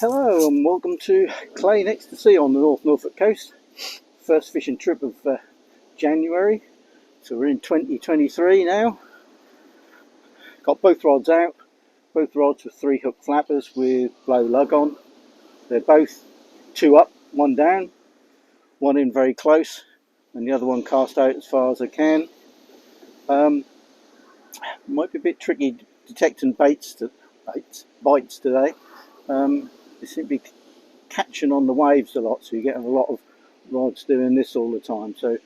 Hello and welcome to Cley next to sea on the North Norfolk coast. First fishing trip of January, so we're in 2023 now. Got both rods out, both rods with 3 hook flappers with blow lug on. They're both 2 up, 1 down, 1 in very close and the other one cast out as far as I can. Might be a bit tricky detecting bites today. They seem to be catching on the waves a lot, so you get a lot of rods doing this all the time. So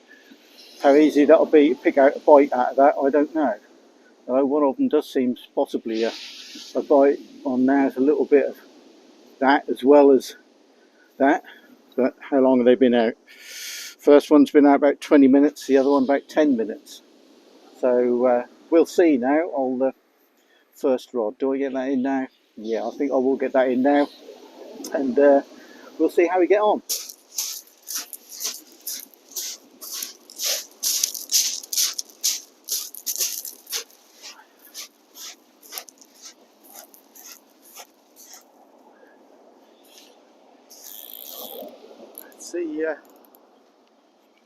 how easy that'll be to pick out a bite out of that, I don't know. One of them does seem possibly a bite on now. There's a little bit of that as well as that. But how long have they been out? First one's been out about 20 minutes, the other one about 10 minutes. So we'll see now on the first rod. Do I get that in now? Yeah, I think I will get that in now. And we'll see how we get on. See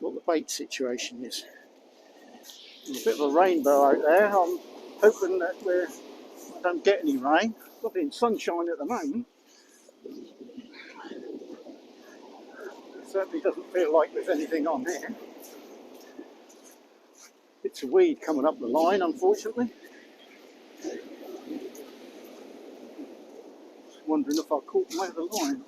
what the bait situation is. There's a bit of a rainbow out there. I'm hoping that we don't get any rain. Got in sunshine at the moment. It certainly doesn't feel like there's anything on here. It's a weed coming up the line, unfortunately. Just wondering if I caught them over the line.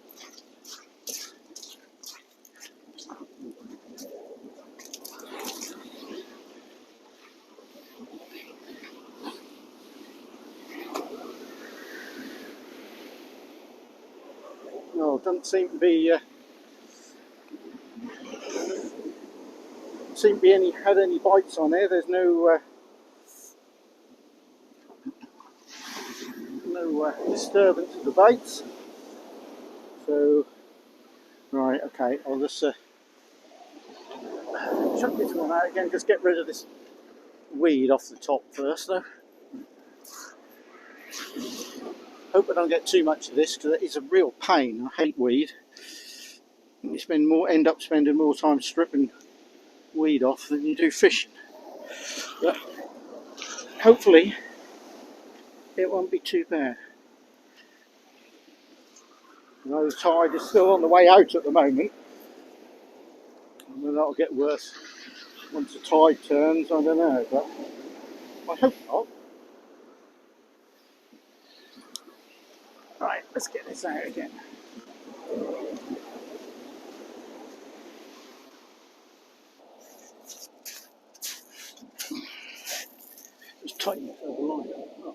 No, doesn't seem to be had any bites on there. There's no disturbance of the baits. So right, okay, I'll just chuck this one out again. Just get rid of this weed off the top first, though. Hope I don't get too much of this because it is a real pain. I hate weed. You end up spending more time stripping weed off than you do fishing. But hopefully it won't be too bad. I know the tide is still on the way out at the moment. And then that'll get worse once the tide turns, I don't know, but I hope not. Right, let's get this out again. Just tighten it over the line. Oh,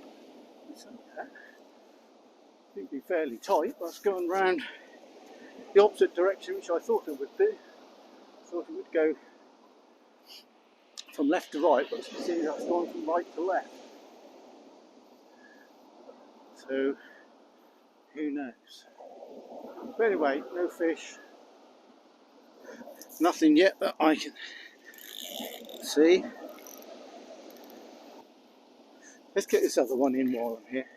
it'd be fairly tight, but it's going round the opposite direction which I thought it would do. I thought it would go from left to right, but as you can see that's gone from right to left. So who knows? But anyway, no fish. Nothing yet that I can see. Let's get this other one in while I'm here.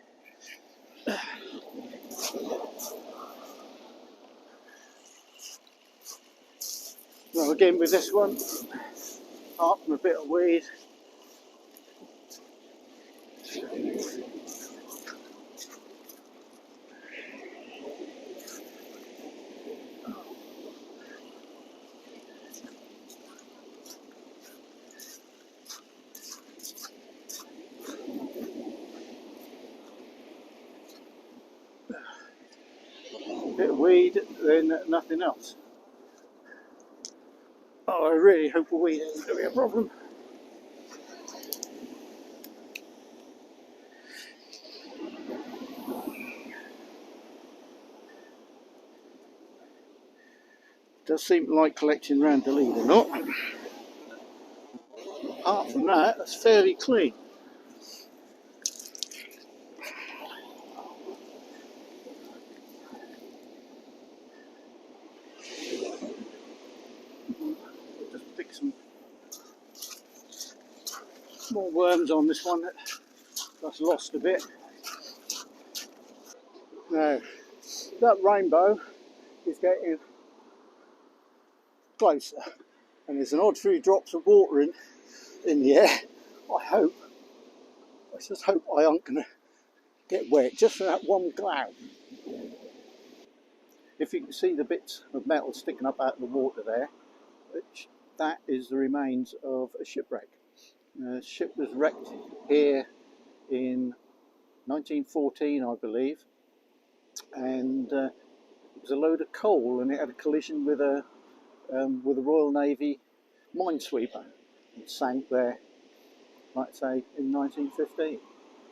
Well, again with this one, apart from a bit of weed, then nothing else. Oh, I really hope the weed isn't going to be a problem. Does seem like collecting round the lead or not. Apart from that, that's fairly clean. Just pick some more worms on this one that's lost a bit. No, that rainbow is getting closer, and there's an odd few drops of water in the air. I just hope I aren't going to get wet just for that one cloud. If you can see the bits of metal sticking up out of the water there, that is the remains of a shipwreck. The ship was wrecked here in 1914, I believe, and it was a load of coal, and it had a collision with a Royal Navy minesweeper. It sank there, like I say, in 1915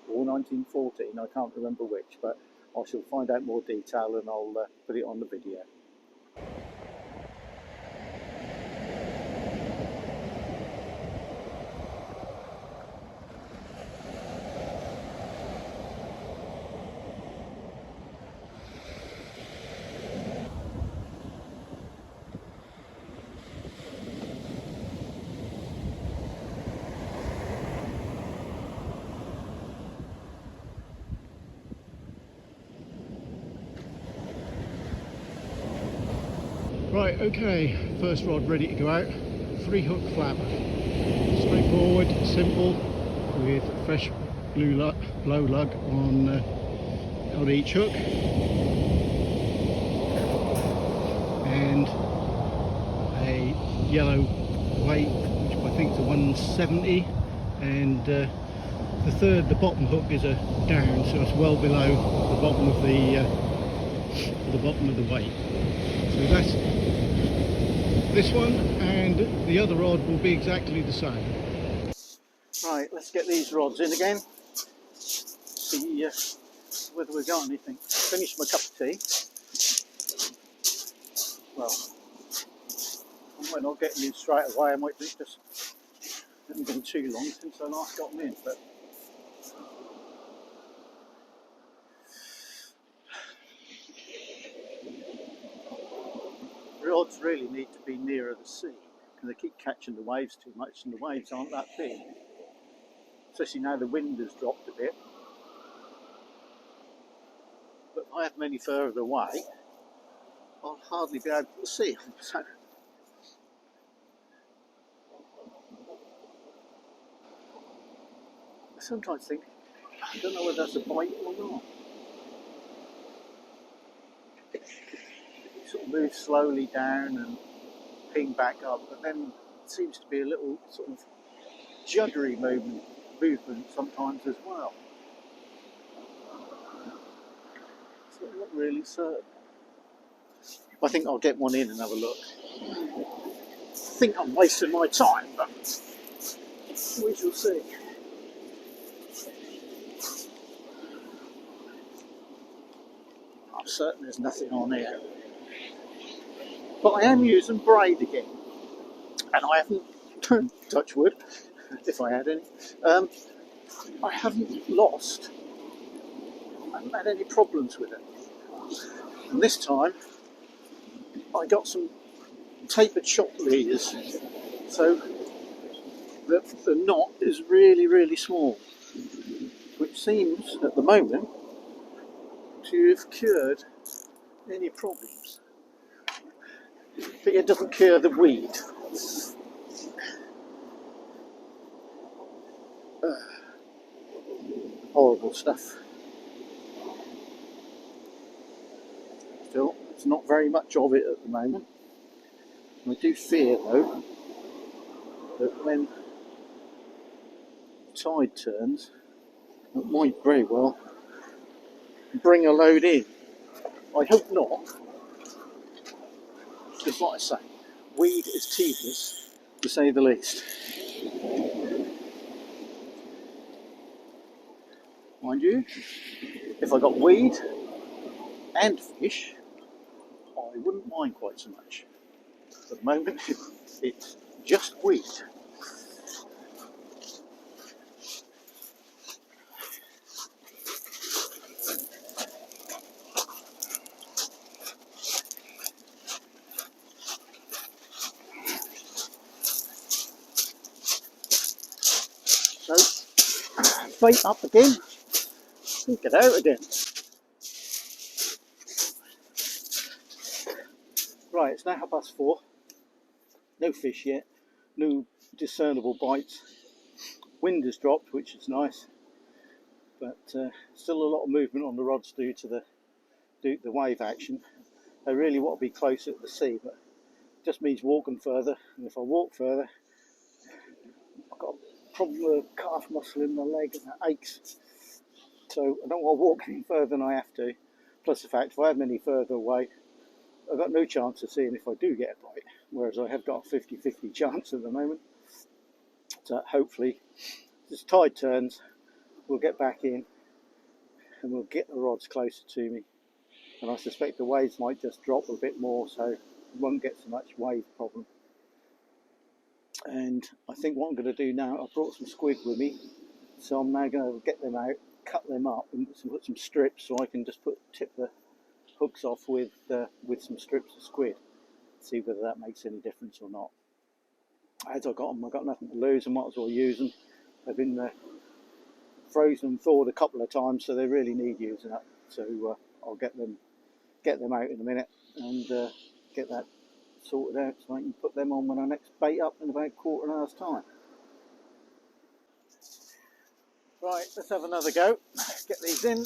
or 1914. I can't remember which, but I shall find out more detail and I'll put it on the video. Right, okay, first rod ready to go out. 3-hook flapper. Straightforward, simple, with fresh blow lug on each hook. And a yellow weight, which I think is a 170. And the bottom hook is a down, so it's well below the bottom of the weight. So that's this one, and the other rod will be exactly the same. Right, let's get these rods in again. See whether we've got anything. Finished my cup of tea. Well, I might not get them in straight away. I might think just haven't been too long since I last got them in, but rods really need to be nearer the sea because they keep catching the waves too much, and the waves aren't that big, especially now the wind has dropped a bit. But if I have them any further away, I'll hardly be able to see them. So I sometimes think, I don't know whether that's a bite or not. It sort of moves slowly down and ping back up, but then it seems to be a little sort of juddery movement sometimes as well. So I'm not really certain. I think I'll get one in and have a look. I think I'm wasting my time, but we shall see. I'm certain there's nothing on here. But I am using braid again. And I haven't, touch wood, if I had any, I haven't lost. I haven't had any problems with it. And this time, I got some tapered shop leaders, so the knot is really, really small, which seems, at the moment, to have cured any problems. But it doesn't cure the weed. Horrible stuff. Still, there's not very much of it at the moment. I do fear, though, that when the tide turns, it might very well bring a load in. I hope not, because like I say, weed is tedious, to say the least. Mind you, if I got weed and fish, I wouldn't mind quite so much. At the moment, it's just weed. So, bait up again, and get out again. Right, it's now 4:30. No fish yet, no discernible bites. Wind has dropped, which is nice, but still a lot of movement on the rods due to the wave action. I really want to be closer to the sea, but it just means walking further, and if I walk further, I've got a problem with a calf muscle in my leg and that aches, so I don't want to walk any further than I have to. Plus the fact, if I am any further away, I've got no chance of seeing if I do get a bite, whereas I have got a 50-50 chance at the moment. So hopefully, as tide turns, we'll get back in and we'll get the rods closer to me. And I suspect the waves might just drop a bit more, so we won't get so much wave problem. And I think what I'm going to do now, I brought some squid with me, so I'm now going to get them out, cut them up, and put some strips so I can just tip the hooks off with some strips of squid. See whether that makes any difference or not. As I got them, I've got nothing to lose. I might as well use them. They've been frozen and thawed a couple of times, so they really need using up. So I'll get them out in a minute and get that sorted out so I can put them on when I next bait up in about a quarter of an hour's time. Right, let's have another go. Get these in.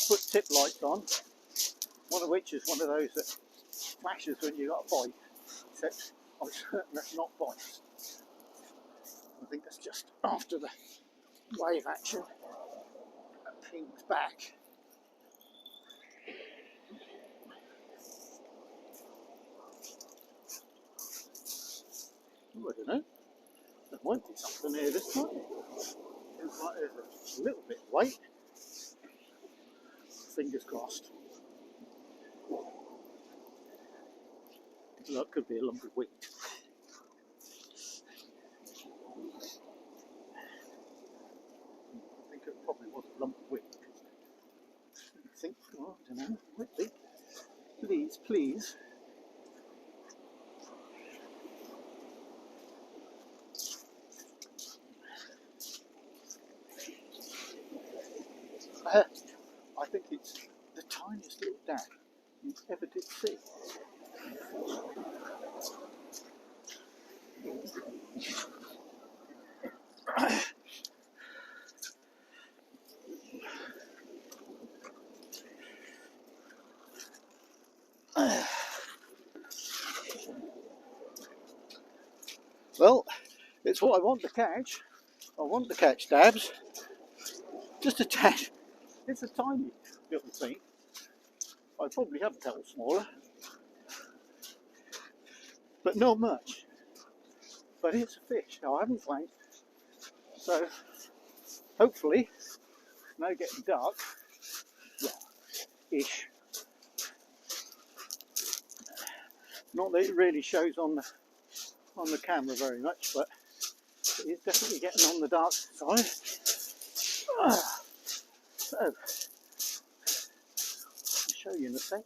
Put tip lights on. One of which is one of those that flashes when you got a bite. Except I'm certain that's not bites. I think that's just after the wave action. That pings back. Ooh, I don't know. There might be something here this time. Looks like there's a little bit of weight. Fingers crossed. That could be a lump of wheat. I think it probably was a lump of wheat. I think, well, I don't know, might be. Please, please. I think it's the tiniest little dab you ever did see. Well, it's what I want to catch. I want to catch dabs. Just a tad. It's a tiny little thing. I probably have a couple smaller, but not much. But it's a fish. I haven't flanked. So hopefully, now getting dark, yeah, ish. Not that it really shows on the camera very much, but it is definitely getting on the dark side. So, I'll show you in a sec.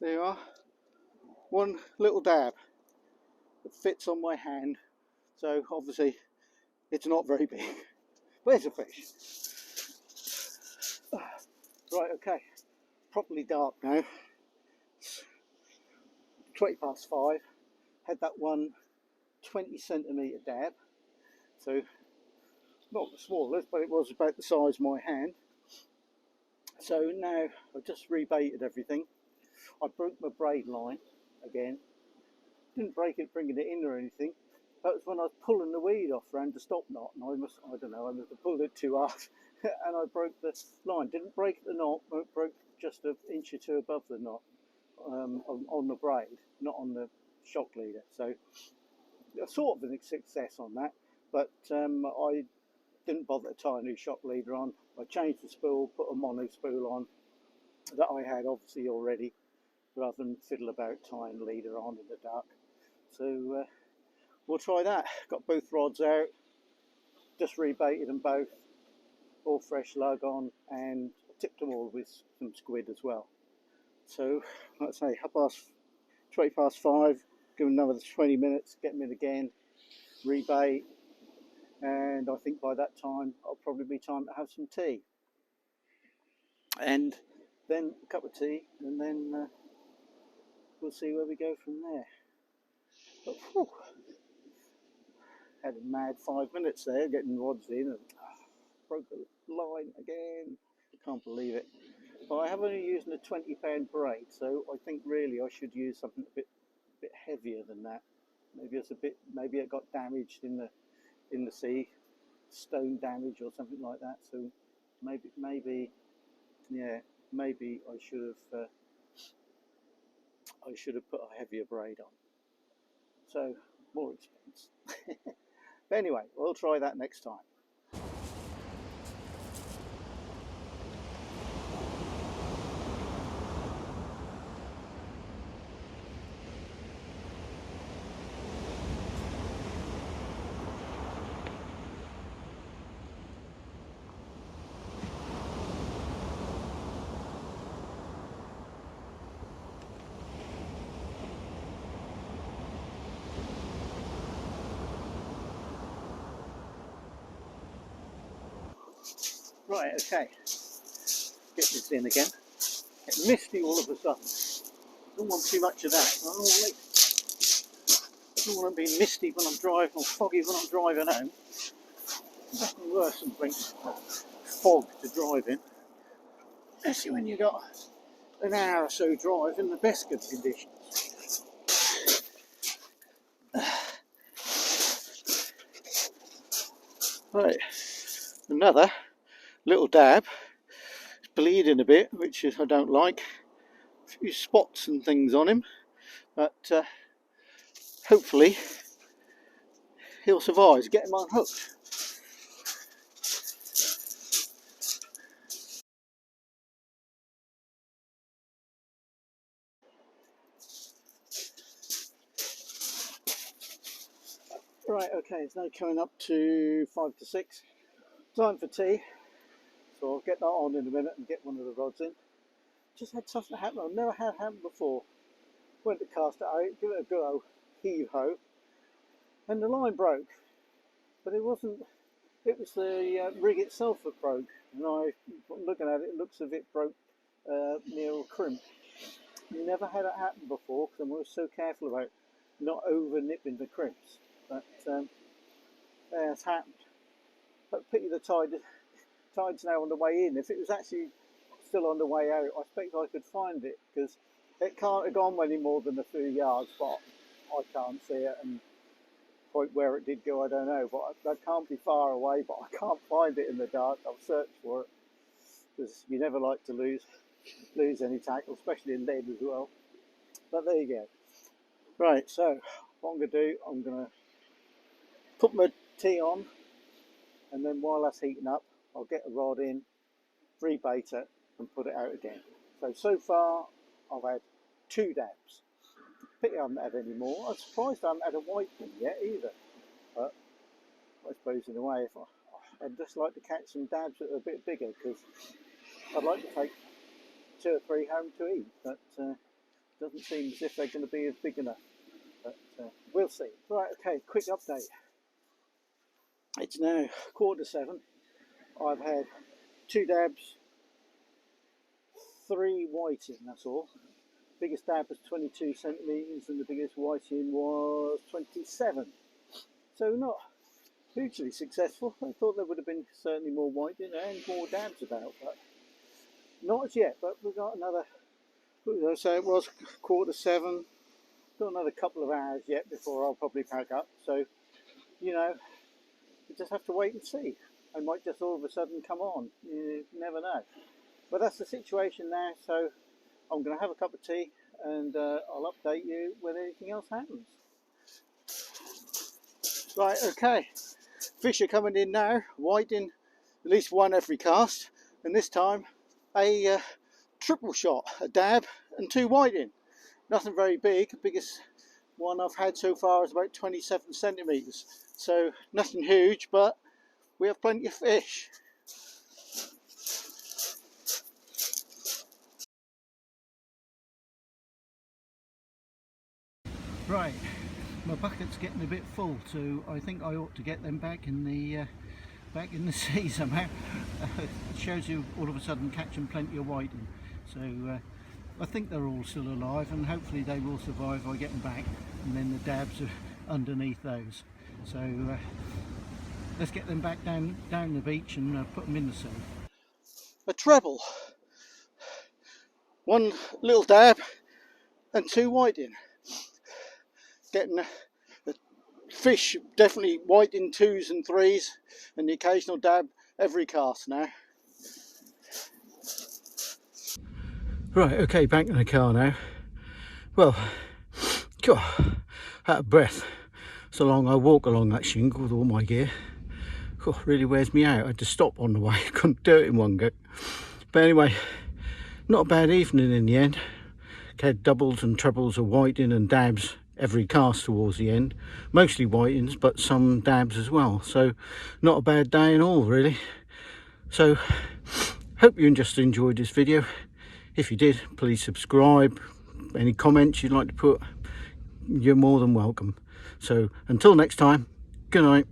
There you are, one little dab that fits on my hand, so obviously it's not very big, but it's a fish. Right, okay, properly dark now. It's 5:20. Had that one 20cm dab, so not the smallest, but it was about the size of my hand. So now I've just rebaited everything. I broke my braid line again. Didn't break it bringing it in or anything. That was when I was pulling the weed off around the stop knot, and I must have pulled it too hard and I broke the line. Didn't break the knot, but broke just an inch or two above the knot on the braid, not on the shock leader. So sort of a success on that, but I didn't bother to tie a new shock leader on. I changed the spool, put a mono spool on that I had obviously already, rather than fiddle about tying the leader on in the dark. So we'll try that. Got both rods out, just rebaited them both, all fresh lug on, and tipped them all with some squid as well. So, like I say, 20 past 5, give them another 20 minutes, get them in again, rebait, and I think by that time it'll probably be time to have some tea. And then a cup of tea, and then we'll see where we go from there. But whew, had a mad 5 minutes there getting rods in, and broke the line again. Can't believe it. But I have only used a 20-pound braid, so I think really I should use something a bit heavier than that. Maybe it got damaged in the sea, stone damage or something like that. So maybe I should have put a heavier braid on. So more expense. But anyway, we'll try that next time. Right, okay. Get this in again. Get misty all of a sudden. Don't want too much of that. I don't want to be misty when I'm driving or foggy when I'm driving home. Nothing worse than bringing fog to drive in. Especially when you've got an hour or so drive in the best good conditions. Right, another little dab. It's bleeding a bit, which I don't like. A few spots and things on him, but hopefully he'll survive. Get him unhooked. Right, okay, it's now coming up to 5 to 6. Time for tea. So I'll get that on in a minute and get one of the rods in. Just had something happen I've never had happen before. Went to cast it out, give it a good old heave-ho, and the line broke. But it wasn't, it was the rig itself that broke. And looking at it, it looks as if it broke near a crimp. Never had it happen before because I was so careful about not over nipping the crimps. But yeah, it's happened. But pity the tide's now on the way in. If it was actually still on the way out, I expect I could find it because it can't have gone any more than a few yards, but I can't see it, and quite where it did go I don't know, but that can't be far away, but I can't find it in the dark. I've searched for it because you never like to lose any tackle, especially in lead as well. But there you go. Right, so what I'm going to do, I'm going to put my tea on, and then while that's heating up I'll get a rod in, rebait it and put it out again. So far I've had 2 dabs. Pity I haven't had any more. I'm surprised I haven't had a white one yet either. But I suppose in a way, I'd just like to catch some dabs that are a bit bigger because I'd like to take 2 or 3 home to eat. But doesn't seem as if they're going to be as big enough. But we'll see. Right, okay, quick update. It's now 6:45. I've had 2 dabs, 3 whiting, that's all. Biggest dab was 22 centimetres and the biggest whiting was 27. So not hugely successful. I thought there would have been certainly more whiting and more dabs about, but not as yet. But we've got another, so it was 6:45. Got another couple of hours yet before I'll probably pack up. So, you know, we just have to wait and see. I might just all of a sudden come on. You never know. But that's the situation now. So I'm going to have a cup of tea and I'll update you when anything else happens. Right, okay. Fish are coming in now, whiting at least 1 every cast, and this time a triple shot, a dab and 2 whiting. Nothing very big. The biggest one I've had so far is about 27 centimetres. So nothing huge, but we have plenty of fish. Right, my bucket's getting a bit full, so I think I ought to get them back in the sea somehow. It shows you all of a sudden catching plenty of whiting. So I think they're all still alive, and hopefully they will survive if I get them back, and then the dabs are underneath those. So let's get them back down the beach and put them in the sea. A treble, one little dab and 2 whiting. Getting a fish definitely whiting 2s and 3s, and the occasional dab every cast now. Right, okay, back in the car now. Well, God, out of breath. So long I walk along that shingle with all my gear. God, really wears me out. I had to stop on the way. I couldn't do it in one go. But anyway, not a bad evening in the end. Had doubles and trebles of whiting and dabs every cast towards the end. Mostly whitings, but some dabs as well. So not a bad day at all, really. So hope you just enjoyed this video. If you did, please subscribe. Any comments you'd like to put, you're more than welcome. So until next time, good night.